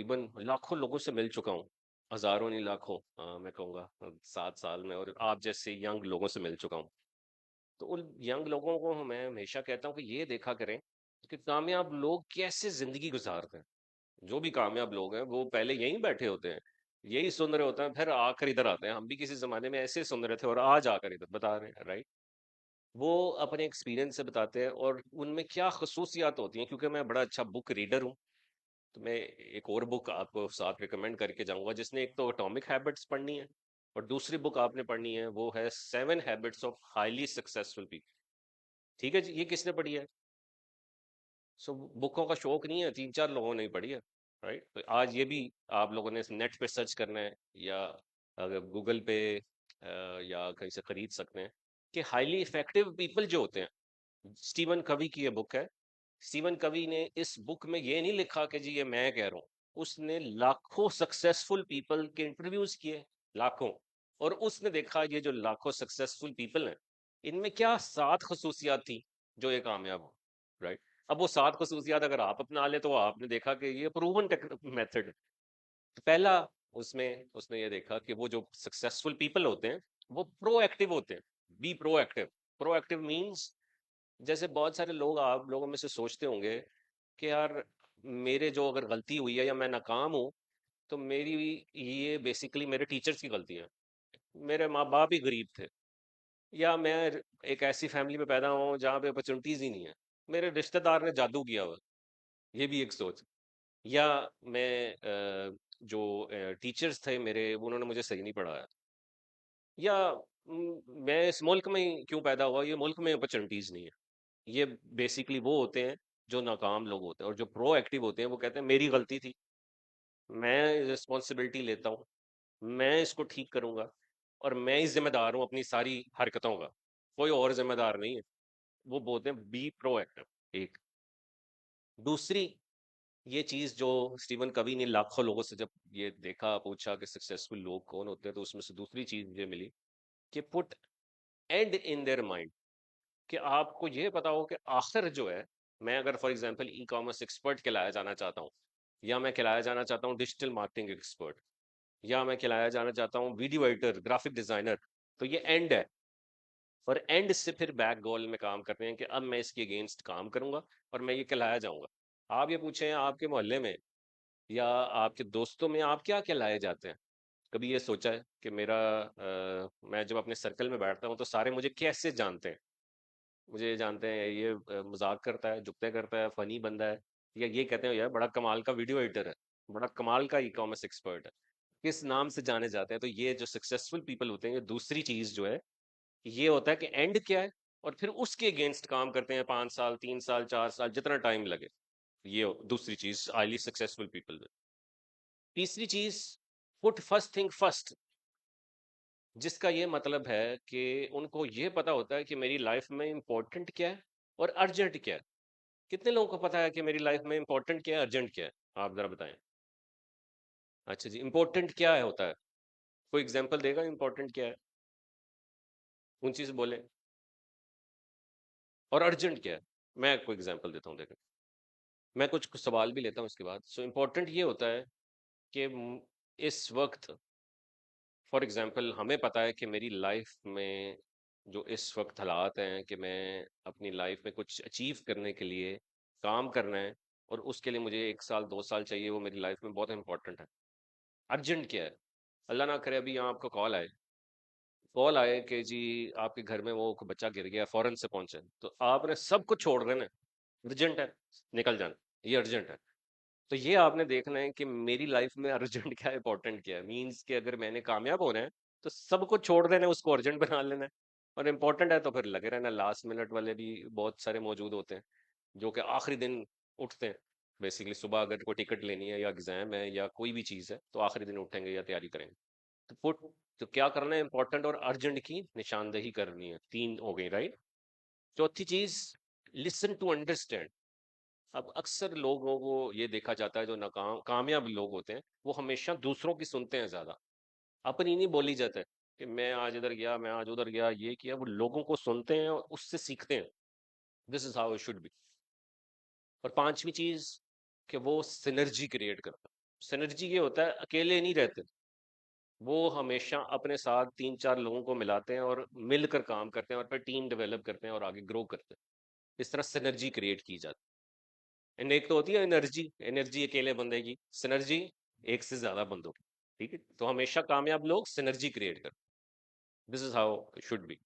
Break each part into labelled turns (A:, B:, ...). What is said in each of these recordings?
A: तकरीबन लाखों लोगों से मिल चुका हूँ। हजारों नहीं, लाखों, मैं कहूँगा 7 साल में, और आप जैसे यंग लोगों से मिल चुका हूँ। तो उन यंग लोगों को मैं हमेशा कहता हूँ कि ये देखा करें कि कामयाब लोग कैसे जिंदगी गुजारते हैं। जो भी कामयाब लोग हैं वो पहले यहीं बैठे होते हैं, यही सुन रहे होते हैं, फिर आकर इधर आते हैं। हम भी किसी जमाने में ऐसे सुन रहे थे और आज आकर इधर बता रहे हैं, राइट। वो अपने एक्सपीरियंस से बताते हैं और उनमें क्या खसूसियात होती हैं। क्योंकि मैं बड़ा अच्छा बुक रीडर हूँ, तो मैं एक और बुक आपको साथ रिकमेंड करके जाऊंगा, जिसने एक तो एटॉमिक हैबिट्स पढ़नी है और दूसरी बुक आपने पढ़नी है वो है 7 habits of highly successful people. ठीक है जी, ये किसने पढ़ी है? सो बुकों का शौक नहीं है, 3-4 लोगों ने ही पढ़ी है, राइट। तो आज ये भी आप लोगों ने नेट पे सर्च करना है, या अगर गूगल पे या कहीं से खरीद सकते हैं कि हाईली इफेक्टिव पीपल जो होते हैं। स्टीवन कवी की ये बुक है। स्टीवन कवी ने इस बुक में ये नहीं लिखा कि जी ये मैं कह रहा हूँ, उसने लाखों सक्सेसफुल पीपल के इंटरव्यूज किए, लाखों। और उसने देखा ये जो लाखों सक्सेसफुल पीपल हैं, इनमें क्या 7 खसूसियात थी जो ये कामयाब हो, राइट। अब वो 7 खसूसियात अगर आप अपना ले तो आपने देखा कि ये प्रूवन मेथड है। तो पहला उसमें उसने ये देखा कि वो जो सक्सेसफुल पीपल होते हैं वो प्रोएक्टिव होते हैं। Be proactive. प्रोएक्टिव मीन्स, जैसे बहुत सारे लोग आप लोगों में से सोचते होंगे कि यार मेरे जो अगर गलती हुई है या मैं नाकाम हूँ तो मेरी, ये बेसिकली मेरे टीचर्स की गलती है, मेरे माँ बाप ही गरीब थे, या मैं एक ऐसी फैमिली में पैदा हुआ हूँ जहाँ पे अपॉर्चुनिटीज ही नहीं है, मेरे रिश्तेदार ने जादू किया हुआ। ये भी एक सोच। या मैं जो टीचर्स थे मेरे, उन्होंने मुझे सही नहीं पढ़ाया। या मैं इस मुल्क में ही क्यों पैदा हुआ, ये मुल्क में अपॉर्चुनिटीज नहीं है। ये बेसिकली वो होते हैं जो नाकाम लोग होते हैं। और जो प्रो एक्टिव होते हैं वो कहते हैं मेरी गलती थी, मैं रिस्पॉन्सिबिलिटी लेता हूँ, मैं इसको ठीक करूंगा, और मैं ही जिम्मेदार हूँ अपनी सारी हरकतों का, कोई और जिम्मेदार नहीं है। वो बोलते हैं बी प्रो एक्टिव। एक दूसरी ये चीज जो स्टीवन कवी ने लाखों लोगों से जब ये देखा, पूछा कि सक्सेसफुल लोग कौन होते हैं, तो उसमें से दूसरी चीज मुझे मिली कि put and in their mind. कि आपको ये पता हो कि आखिर जो है, मैं अगर for example e commerce expert कहलाया जाना चाहता हूँ, या मैं कहलाया जाना चाहता हूँ डिजिटल मार्केटिंग एक्सपर्ट, या मैं कहलाया जाना चाहता हूँ वीडियो एडिटर, ग्राफिक डिजाइनर, तो ये एंड है। और एंड से फिर बैक गोल में काम करते हैं कि अब मैं इसके अगेंस्ट काम करूंगा और मैं ये कहलाया जाऊंगा। आप ये पूछें आपके मोहल्ले में या आपके दोस्तों में आप क्या कहलाए जाते हैं? कभी ये सोचा है कि मेरा मैं जब अपने सर्कल में बैठता हूँ तो सारे मुझे कैसे जानते हैं? मुझे जानते हैं ये मजाक करता है, जुगते करता है, फनी बंदा है, या ये कहते हैं यार बड़ा कमाल का वीडियो एडिटर है, बड़ा कमाल का ई कॉमर्स एक्सपर्ट है। किस नाम से जाने जाते हैं? तो ये जो सक्सेसफुल पीपल होते हैं, ये दूसरी चीज जो है, ये होता है कि एंड क्या है, और फिर उसके अगेंस्ट काम करते हैं 5 साल, 3 साल, 4 साल, जितना टाइम लगे। ये दूसरी चीज हाईली सक्सेसफुल पीपल में। तीसरी चीज, पुट फर्स्ट थिंग फर्स्ट, जिसका ये मतलब है कि उनको ये पता होता है कि मेरी लाइफ में इंपॉर्टेंट क्या है और अर्जेंट क्या है। कितने लोगों को पता है कि मेरी लाइफ में इंपॉर्टेंट क्या है, अर्जेंट क्या है? आप जरा बताएं। अच्छा जी, इंपॉर्टेंट क्या है होता है? कोई एग्जांपल देगा इंपॉर्टेंट क्या है? ऊंची से बोले। और अर्जेंट क्या है? मैं कोई एग्जांपल देता हूँ, देखें। मैं कुछ सवाल भी लेता हूँ इसके बाद। सो इम्पोर्टेंट ये होता है कि इस वक्त, फॉर एग्जांपल, हमें पता है कि मेरी लाइफ में जो इस वक्त हालात हैं कि मैं अपनी लाइफ में कुछ अचीव करने के लिए काम करना है, और उसके लिए मुझे 1 साल 2 साल चाहिए, वो मेरी लाइफ में बहुत इंपॉर्टेंट है। अर्जेंट क्या है? अल्लाह ना करे अभी यहाँ आपको कॉल आए कि जी आपके घर में वो बच्चा गिर गया, फौरन से पहुंचे, तो आपने सब कुछ छोड़ देना है। अर्जेंट है, निकल जाना, ये अर्जेंट है। तो ये आपने देखना है कि मेरी लाइफ में अर्जेंट क्या है, इंपॉर्टेंट क्या है। मीन्स कि अगर मैंने कामयाब होना है तो सब कुछ छोड़ देना है, उसको अर्जेंट बना लेना है। और इम्पोर्टेंट है तो फिर लगे रहना। लास्ट मिनट वाले भी बहुत सारे मौजूद होते हैं जो कि आखिरी दिन उठते हैं। बेसिकली सुबह अगर कोई टिकट लेनी है या एग्जाम है या कोई भी चीज़ है तो आखिरी दिन उठेंगे या तैयारी करेंगे। तो पुट, तो क्या करना है, इंपॉर्टेंट और अर्जेंट की निशानदेही करनी है। 3 हो गई, राइट। चौथी चीज, लिसन टू अंडरस्टैंड। अब अक्सर लोगों को ये देखा जाता है जो नाकाम कामयाब लोग होते हैं वो हमेशा दूसरों की सुनते हैं ज्यादा, अपनी नहीं बोली जाता है कि मैं आज इधर गया, मैं आज उधर गया, ये किया। वो लोगों को सुनते हैं और उससे सीखते हैं। This is how it should be. और पांचवी चीज कि वो सिनर्जी क्रिएट करता है। सिनर्जी ये होता है अकेले नहीं रहते, वो हमेशा अपने साथ तीन चार लोगों को मिलाते हैं और मिलकर काम करते हैं और फिर टीम डेवलप करते हैं और आगे ग्रो करते हैं। इस तरह सिनर्जी क्रिएट की जाती है। एंड एक तो होती है एनर्जी, एनर्जी अकेले बंदे की, सिनर्जी एक से ज्यादा बंदों की। ठीक है, तो हमेशा कामयाब लोग सिनर्जी क्रिएट करते हैं। This is how it should be.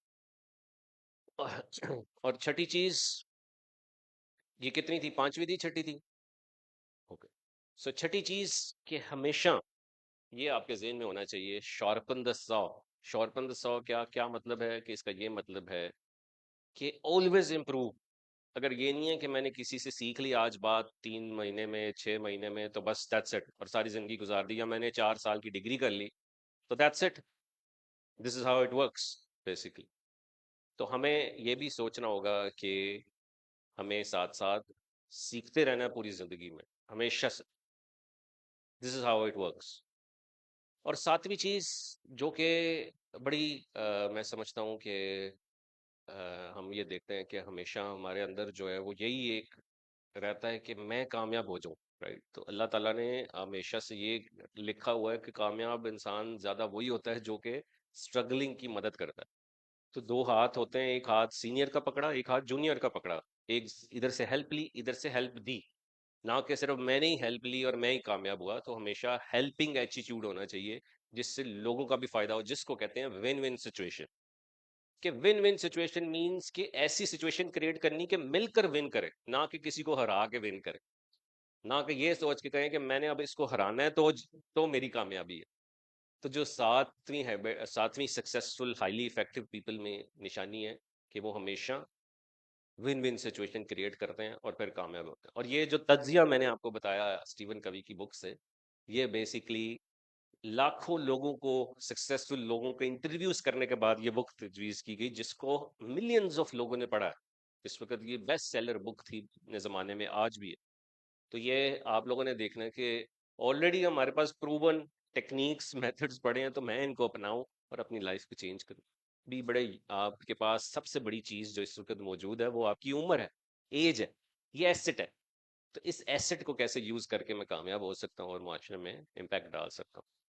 A: और छठी चीज, ये कितनी थी, पांचवी थी, छठी थी? ओके। सो छठी चीज कि हमेशा ये आपके ज़हन में होना चाहिए, sharpen the saw. Sharpen the saw क्या क्या मतलब है कि इसका ये मतलब है कि ऑलवेज इम्प्रूव। अगर ये नहीं है कि मैंने किसी से सीख ली आज बात 3 महीने में, 6 महीने में, तो बस दैट्स इट और सारी जिंदगी गुजार दी, या मैंने 4 साल की डिग्री कर ली तो that's it. This is how it works basically. तो हमें ये भी सोचना होगा कि हमें साथ साथ सीखते रहना है पूरी जिंदगी में, हमेशा से। This is how it works. और सातवीं चीज जो कि बड़ी मैं समझता हूँ कि हम ये देखते हैं कि हमेशा हमारे अंदर जो है वो यही एक रहता है कि मैं कामयाब हो जाऊं। राइट, तो अल्लाह ताला ने हमेशा से ये लिखा हुआ है कि कामयाब इंसान ज्यादा वही होता है जो कि स्ट्रगलिंग की मदद करता है। तो दो हाथ होते हैं, एक हाथ सीनियर का पकड़ा, एक हाथ जूनियर का पकड़ा। एक इधर से हेल्प ली, इधर से हेल्प दी। ना कि सिर्फ मैंने ही हेल्प ली और मैं ही कामयाब हुआ। तो हमेशा हेल्पिंग एटीट्यूड होना चाहिए, जिससे लोगों का भी फायदा हो, जिसको कहते हैं विन विन सिचुएशन। कि विन विन सिचुएशन मींस कि ऐसी सिचुएशन क्रिएट करनी कि मिलकर विन करे, ना कि किसी को हरा के विन करे। ना कि ये सोच के कहें कि मैंने अब इसको हराना है तो मेरी कामयाबी है। तो जो सातवीं है, सातवीं सक्सेसफुल हाईली इफेक्टिव पीपल में निशानी है कि वो हमेशा विन विन सिचुएशन क्रिएट करते हैं और फिर कामयाब होते हैं। और ये जो तज्जिया मैंने आपको बताया स्टीवन कवी की बुक से, ये बेसिकली लाखों लोगों को, सक्सेसफुल लोगों को इंटरव्यूज करने के बाद ये बुक तजवीज़ की गई, जिसको मिलियंस ऑफ लोगों ने पढ़ा है। इस वक्त ये बेस्ट सेलर बुक थी अपने ज़माने में, आज भी है। तो ये आप लोगों ने देखना है कि ऑलरेडी हमारे पास प्रूवन टेक्निक्स मेथड्स पड़े हैं, तो मैं इनको अपनाऊं और अपनी लाइफ को चेंज करूं। भी बड़े, आपके पास सबसे बड़ी चीज़ जो इस वक्त मौजूद है वो आपकी उम्र है, एज है, ये एसेट है। तो इस एसेट को कैसे यूज़ करके मैं कामयाब हो सकता हूँ और माशरे में इम्पैक्ट डाल सकता हूँ।